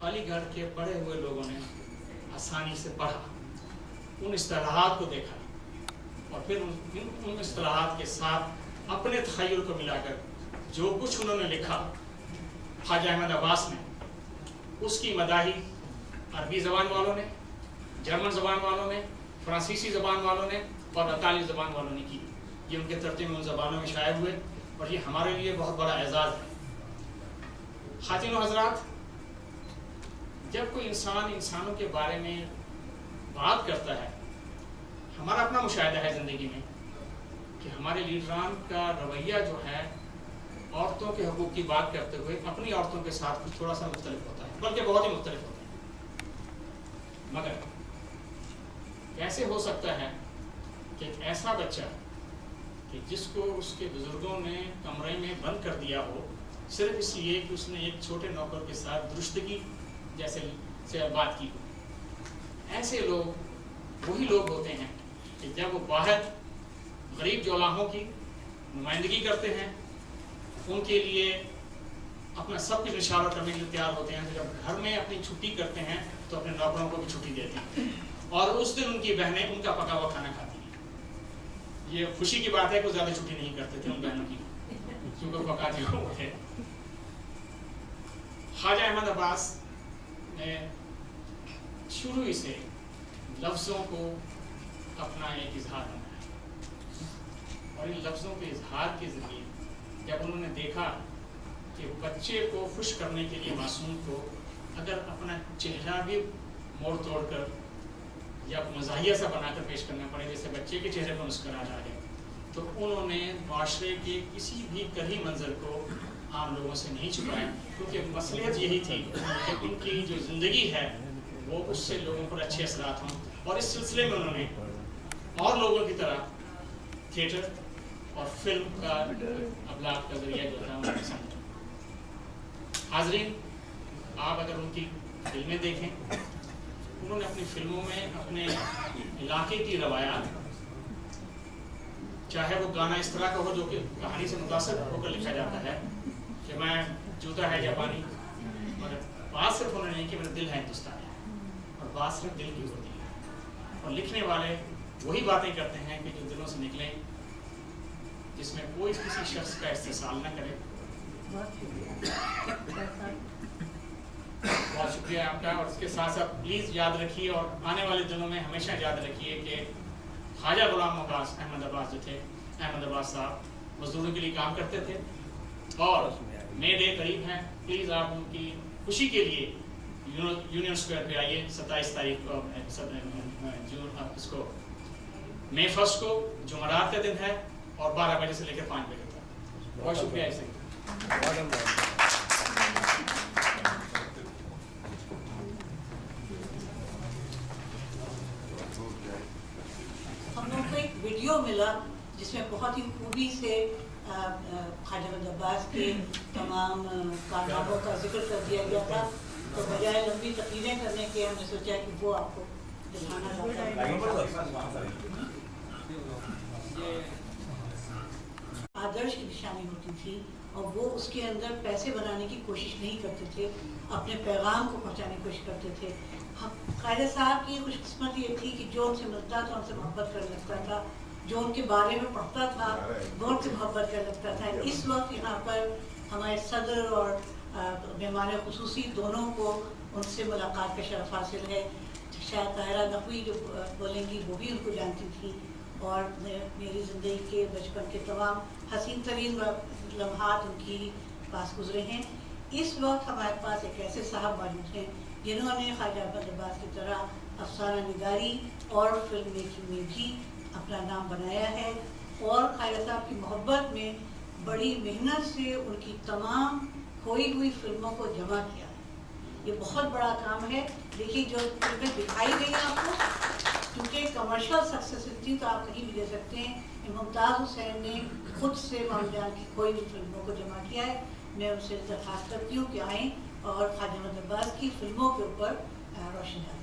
علی گڑھ کے پڑھے ہوئے لوگوں نے آسانی سے پڑھا، ان اصطلاحات کو دیکھا اور پھر ان اصطلاحات کے ساتھ اپنے تخیل کو ملا کر جو کچھ انہوں نے لکھا خواجہ احمد عباس نے، اس کی مداحی عربی زبان والوں نے، جرمن زبان والوں نے، فرانسیسی زبان والوں نے اور اطالوی زبان والوں نے کی۔ یہ ان کے ترجمے ان زبانوں میں شائع ہوئے اور یہ ہمارے لیے بہت بڑا اعزاز ہے۔ خواتین و حضرات، جب کوئی انسانوں کے بارے میں بات کرتا ہے، ہمارا اپنا مشاہدہ ہے زندگی میں کہ ہمارے لیڈران کا رویہ جو ہے عورتوں کے حقوق کی بات کرتے ہوئے اپنی عورتوں کے ساتھ کچھ تھوڑا سا مختلف ہوتا ہے، بلکہ بہت ہی مختلف ہوتا ہے۔ مگر کیسے ہو سکتا ہے کہ ایک ایسا بچہ کہ جس کو اس کے بزرگوں نے کمرے میں بند کر دیا ہو صرف اس لیے کہ اس نے ایک چھوٹے نوکر کے ساتھ درستگی جیسے سے بات کی ہو، ایسے لوگ وہی لوگ ہوتے ہیں کہ جب وہ باہر غریب جولاہوں کی نمائندگی کرتے ہیں، ان کے لیے اپنا سب کچھ نشاور کرنے کے لیے تیار ہوتے ہیں، تو جب گھر میں اپنی چھٹی کرتے ہیں تو اپنے نوکروں کو بھی چھٹی دیتے ہیں اور اس دن ان کی بہنیں ان کا پکا ہوا کھانا کھاتی ہیں۔ یہ خوشی کی بات ہے کہ زیادہ چھٹی نہیں کرتے تھے ان بہنوں کی، کیونکہ پکاتے ہوئے تھے۔ خواجہ احمد عباس نے شروع ہی سے لفظوں کو اپنا ایک اظہار بنایا اور ان لفظوں کے اظہار کے ذریعے جب انہوں نے دیکھا کہ بچے کو خوش کرنے کے لیے معصوم کو اگر اپنا چہرہ بھی موڑ توڑ کر یا مزاحیہ سا بنا کر پیش کرنا پڑے، جیسے بچے کے چہرے پر مسکراہٹ آ ہے، تو انہوں نے معاشرے کے کسی بھی کڑی منظر کو عام لوگوں سے نہیں چھپایا، کیونکہ مصلحت یہی تھی کہ ان کی جو زندگی ہے وہ اس سے لوگوں پر اچھے اثرات ہوں، اور اس سلسلے میں انہوں نے اور لوگوں کی طرح تھیٹر اور فلم کا ابلاغ کا ذریعہ جو تھا انہوں نے سمجھا۔ حاضرین، آپ اگر ان کی فلمیں دیکھیں، انہوں نے اپنی فلموں میں اپنے علاقے کی روایات، چاہے وہ گانا اس طرح کا ہو جو کہ کہانی سے متاثر ہو کر لکھا جاتا ہے کہ میں جوتا ہے جاپانی، اور بات صرف انہوں نے نہیں کہ میرا دل ہے ہندوستانی، اور بات صرف دل کی ہوتی ہے، اور لکھنے والے وہی باتیں کرتے ہیں کہ جو دلوں سے نکلیں، جس میں کوئی کسی شخص کا استحصال نہ کرے۔ بہت شکریہ آپ کا، اور اس کے ساتھ ساتھ پلیز یاد رکھیے اور آنے والے دنوں میں ہمیشہ یاد رکھیے کہ خواجہ غلام عباس احمد عباس جو تھے، احمد عباس صاحب مزدوروں کے لیے کام کرتے تھے، اور مے ڈے قریب ہیں، پلیز آپ ان کی خوشی کے لیے یونین اسکوائر پہ آئیے 27 تاریخ کو، اس کو مئی 1 کو جمعرات کا دن ہے، اور 12 بجے سے لے کر 5 بجے تک۔ بہت شکریہ اس سے۔ ہم لوگوں کو ایک ویڈیو ملا جس میں بہت ہی خوبی سے خواجہ عباس کے تمام کارناموں کا ذکر کر دیا گیا تھا، تو بجائے لمبی تقریریں کرنے کے ہم نے سوچا کہ وہ آپ کو دکھانا چاہتا ہے۔ آدرش کی نشانی ہوتی تھی، اور وہ اس کے اندر پیسے بنانے کی کوشش نہیں کرتے تھے، اپنے پیغام کو پہنچانے کی کوشش کرتے تھے۔ خواجہ صاحب کی خوش قسمت یہ تھی کہ جو ان سے ملتا تھا ان سے محبت کرنے لگتا تھا، جو ان کے بارے میں پڑھتا تھا وہ ان سے محبت کرنے لگتا تھا۔ اس وقت یہاں پر ہمارے صدر اور مہمان خصوصی دونوں کو ان سے ملاقات کا شرف حاصل ہے۔ شاید طاہرہ نقوی جو بولیں گی وہ بھی ان کو جانتی تھی، اور میری زندگی کے بچپن کے تمام حسین ترین لمحات ان کی پاس گزرے ہیں۔ اس وقت ہمارے پاس ایک ایسے صاحب موجود ہیں جنہوں نے خواجہ احمد عباس کی طرح افسانہ نگاری اور فلم میکنگ میں بھی اپنا نام بنایا ہے، اور خواجہ صاحب کی محبت میں بڑی محنت سے ان کی تمام کھوئی ہوئی فلموں کو جمع کیا ہے۔ یہ بہت بڑا کام ہے۔ دیکھیے جو فلمیں دکھائی گئی ہیں آپ کو، کیونکہ کمرشل سکسیس تھی تو آپ کہیں بھی دے سکتے ہیں۔ ممتاز حسین نے خود سے مام جان کی کھوئی ہوئی فلموں کو جمع کیا ہے۔ میں ان سے درخواست کرتی ہوں کہ آئیں اور خواجہ احمد عباس کی فلموں کے اوپر روشنی ڈالیں۔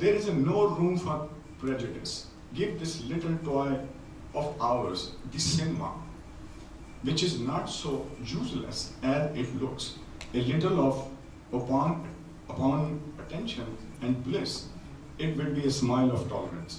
There is no room for prejudice. Give this little toy of ours, the cinema, which is not so useless as it looks, a little of upon attention and bliss, it will be a smile of tolerance.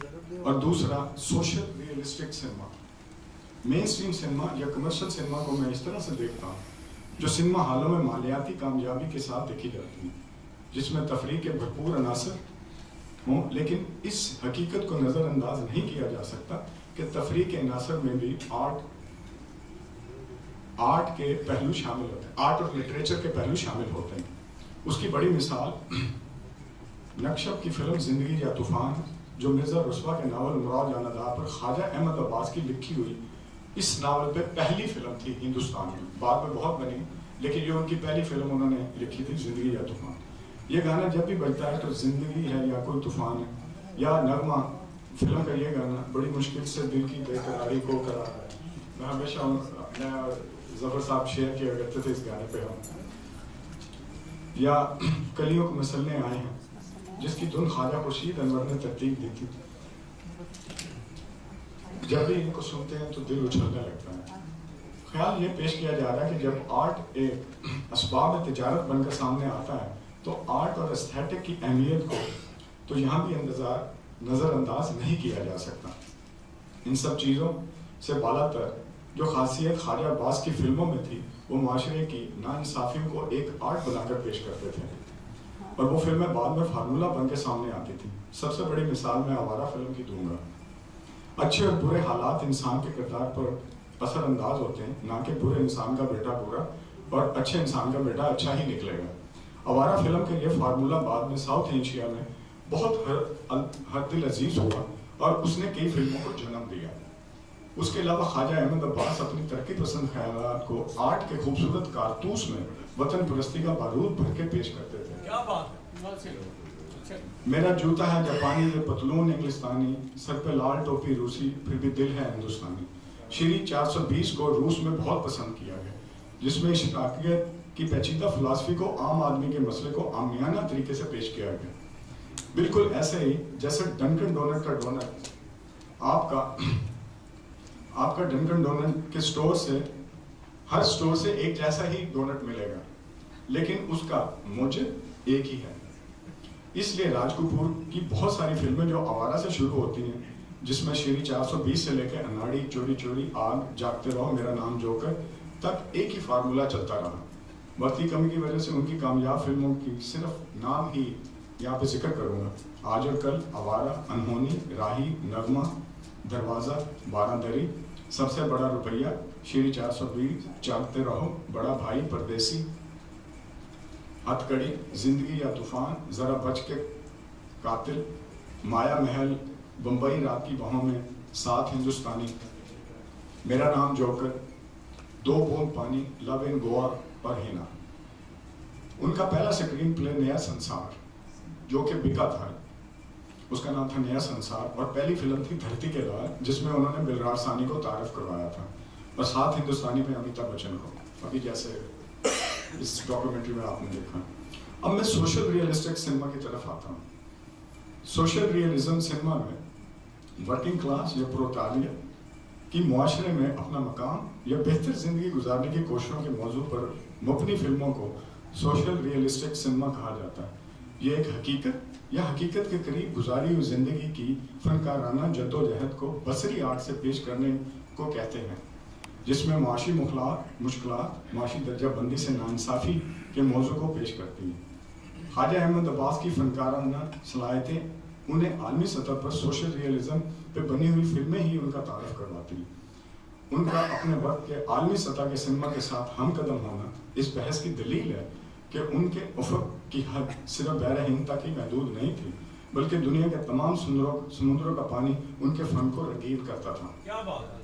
اور دوسرا social realistic cinema. مین stream cinema یا commercial cinema کو میں اس طرح سے دیکھتا ہوں جو سنیما ہالوں میں مالیاتی کامیابی کے ساتھ دیکھی جاتی ہیں، جس میں تفریح کے بھرپور عناصر ہوں، لیکن اس حقیقت کو نظر انداز نہیں کیا جا سکتا کہ تفریح کے عناصر میں بھی آرٹ کے پہلو شامل ہوتے ہیں، آرٹ اور لٹریچر کے پہلو شامل ہوتے ہیں. اس کی بڑی مثال نقشب کی فلم زندگی یا طوفان، جو مرزا رسوا کے ناول مراد جان ادا پر خواجہ احمد عباس کی لکھی ہوئی اس ناول پہ پہلی فلم تھی ہندوستان میں. بعد میں بہت بنی، لیکن یہ ان کی پہلی فلم انہوں نے لکھی تھی، زندگی یا طوفان. یہ گانا جب بھی بجتا ہے تو زندگی ہے یا کوئی طوفان ہے یا نغمہ فلم کا یہ گانا بڑی مشکل سے دل کی بے قراری کو قرار ہے. میں ہمیشہ میں ظفر صاحب شیئر کیا کرتے تھے اس گانے پہ ہم. یا کلیوں کو مسلنے آئے ہیں، جس کی دھن خواجہ خورشید انور نے ترتیب دی تھی. جب بھی ان کو سنتے ہیں تو دل اچھلنے لگتا ہے. خیال یہ پیش کیا جا رہا ہے کہ جب آرٹ ایک اسباب تجارت بن کر سامنے آتا ہے تو آرٹ اور ایستھیٹک کی اہمیت کو تو یہاں بھی نظر انداز نہیں کیا جا سکتا. ان سب چیزوں سے بالا تر جو خاصیت خواجہ عباس کی فلموں میں تھی وہ معاشرے کی ناانصافیوں کو ایک آرٹ بنا کر پیش کرتے تھے، اور وہ فلمیں بعد میں فارمولہ بن کے سامنے آتی تھی. سب سے بڑی مثال میں آوارہ فلم کی دوں گا. اچھے اور برے حالات انسان کے کردار پر اثر انداز ہوتے ہیں، نہ کہ برے انسان کا بیٹا برا اور اچھے انسان کا بیٹا اچھا ہی نکلے گا. آوارہ فلم کے یہ فارمولہ بعد میں ساؤتھ ایشیا میں بہت ہر دل عزیز ہوا اور اس نے کئی فلموں کو جنم دیا. اس کے علاوہ خواجہ احمد عباس اپنی ترقی پسند خیالات کو آرٹ کے خوبصورت کارتوس میں وطن پرستی کا بارود بھر کے پیش کرتے تھے. کیا بات ہے. میرا جوتا ہے جاپانی، یہ پتلون انگلستانی، سر پہ لال ٹوپی روسی، پھر بھی دل ہے ہندوستانی. شیری 420 کو روس میں بہت پسند کیا گیا، جس میں اشتراکیت کی پیچیدہ فلسفی کو عام آدمی کے مسئلے کو عامیانہ طریقے سے پیش کیا گیا. بالکل ایسے ہی جیسے ڈنکن ڈونٹ کا ڈونٹ آپ کا ڈنکن ڈونٹ کے سٹور سے ہر سٹور سے ایک جیسا ہی ڈونٹ ملے گا، لیکن اس کا موجب ایک ہی ہے. اس لیے راج کپور کی بہت ساری فلمیں جو آوارہ سے شروع ہوتی ہیں، جس میں شیری 420 سے لے کے اناڑی، چوری چوری، آگ، جاگتے رہو، میرا نام جوکر تک ایک ہی فارمولہ چلتا رہا. وقتی کمی کی وجہ سے ان کی کامیاب فلموں کی صرف نام ہی یہاں پہ ذکر کروں گا. آج اور کل، آوارہ، انہونی، راہی، نغمہ، دروازہ، 12 دری، سب سے بڑا روپیہ، شیری 420، جاگتے رہو، بڑا بھائی، پردیسی، ہتھ کڑی، زندگی یا طوفان، ذرا بچ کے، قاتل، مایا محل، بمبئی رات کی بہوں میں، 7 ہندوستانی، میرا نام جوکر، 2 بوند پانی، لو ان گوا اور ہینا. ان کا پہلا سکرین پلے نیا سنسار جو کہ بکا تھا، اس کا نام تھا نیا سنسار، اور پہلی فلم تھی دھرتی کے لال، جس میں انہوں نے بلرار ثانی کو تعارف کروایا تھا، اور 7 ہندوستانی میں امیتابھ بچن کو، ابھی جیسے اس ڈاکومنٹری میں آپ نے دیکھا. اب میں سوشل ریئلسٹک سنیما کی طرف آتا ہوں. سوشل ریئلزم سنیما میں ورکنگ کلاس یا پروتالیہ کی معاشرے میں اپنا مقام یا بہتر زندگی گزارنے کی کوششوں کے موضوع پر مبنی فلموں کو سوشل ریئلسٹک سنیما کہا جاتا ہے. یہ ایک حقیقت یا حقیقت کے قریب گزاری ہوئی زندگی کی فنکارانہ جدوجہد کو بصری آرٹ سے پیش کرنے کو کہتے ہیں، جس میں معاشی مشکلات، معاشی درجہ بندی سے ناانصافی کے موضوع کو پیش کرتی ہیں. خواجہ احمد عباس کی فنکارانہ صلاحیتیں انہیں عالمی سطح پر سوشل ریئلزم پہ بنی ہوئی فلمیں ہی ان کا تعارف کرواتی ہیں. ان کا اپنے وقت کے عالمی سطح کے سنیما کے ساتھ ہم قدم ہونا اس بحث کی دلیل ہے کہ ان کے افق کی حد صرف بحر ہند تک ہی محدود نہیں تھی، بلکہ دنیا کے تمام سمندروں کا پانی ان کے فن کو رنگین کرتا تھا. کیا بات ہے.